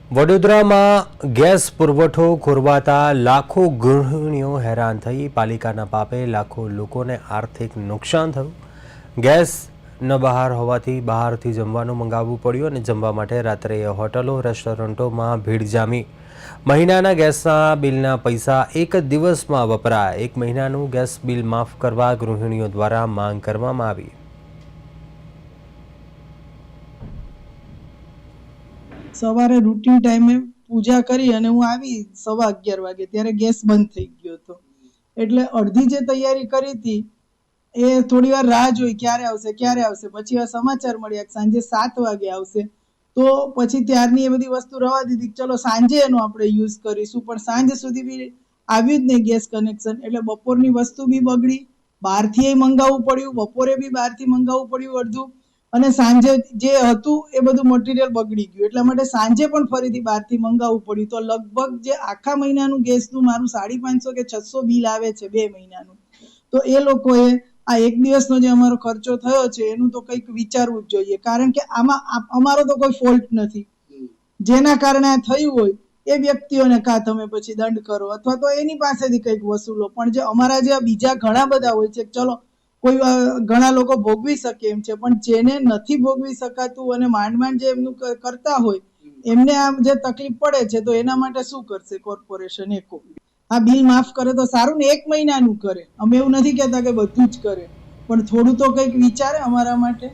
વડોદરામાં ગેસ પુરવઠો ખોરવાતા લાખો ગૃહિણીઓ હેરાન થઈ। પાલિકાના પાપે લાખો લોકોને આર્થિક નુકસાન થયું। ગેસ ન બહાર હોવાથી બહારથી જમવાનું મંગાવવું પડ્યું અને જમવા માટે રાત્રે હોટલો રેસ્ટોરન્ટોમાં ભીડ જામી। મહિનાના ગેસના બિલના પૈસા એક જ દિવસમાં વપરાયા। એક મહિનાનું ગેસ બિલ માફ કરવા ગૃહિણીઓ દ્વારા માંગ કરવામાં આવી। સવારે રૂટીન ટાઈમે પૂજા કરી અને હું આવી 11:15 વાગે ત્યારે ગેસ બંધ થઈ ગયો હતો। એટલે અડધી જે તૈયારી કરી હતી એ થોડી વાર રાહ જોઈ ક્યારે આવશે। પછી આ સમાચાર મળ્યા સાંજે 7 વાગે આવશે। તો પછી ત્યારની એ બધી વસ્તુ રવા દીધી, ચલો સાંજે એનો આપણે યુઝ કરીશું, પણ સાંજ સુધી બી આવ્યું જ નહીં ગેસ કનેક્શન। એટલે બપોરની વસ્તુ બી બગડી, બહારથી મંગાવવું પડ્યું, બપોરે બી બહારથી મંગાવવું પડ્યું અડધું, અને સાંજે જે હતું એ બધું મટીરિયલ બગડી ગયું। એટલા માટે સાંજે પણ ફરીથી બહારથી મંગાવવું પડ્યું। તો લગભગ જે આખા મહિનાનું ગેસનું મારું 550 કે 600 બિલ આવે છે 2 મહિનાનું, તો એ લોકોએ આ એક દિવસનો જે અમારો ખર્ચો થયો છે એનું તો કંઈક વિચારવું જ જોઈએ, કારણ કે આમાં અમારો તો કોઈ ફોલ્ટ નથી। જેના કારણે આ થયું હોય એ વ્યક્તિઓને કાં તમે પછી દંડ કરો અથવા તો એની પાસેથી કંઈક વસૂલો, પણ જે અમારા જે બીજા ઘણા બધા હોય છે, ચલો કોઈ ઘણા લોકો ભોગવી શકે એમ છે, પણ જેને નથી ભોગવી શકાતું અને માંડ જે એમનું કરતા હોય એમને આ જે તકલીફ પડે છે, તો એના માટે શું કરશે કોર્પોરેશન? આ બિલ માફ કરે તો સારું ને, 1 મહિનાનું કરે। અમે એવું નથી કહેતા કે બધું જ કરે, પણ થોડું તો કંઈક વિચારે અમારા માટે।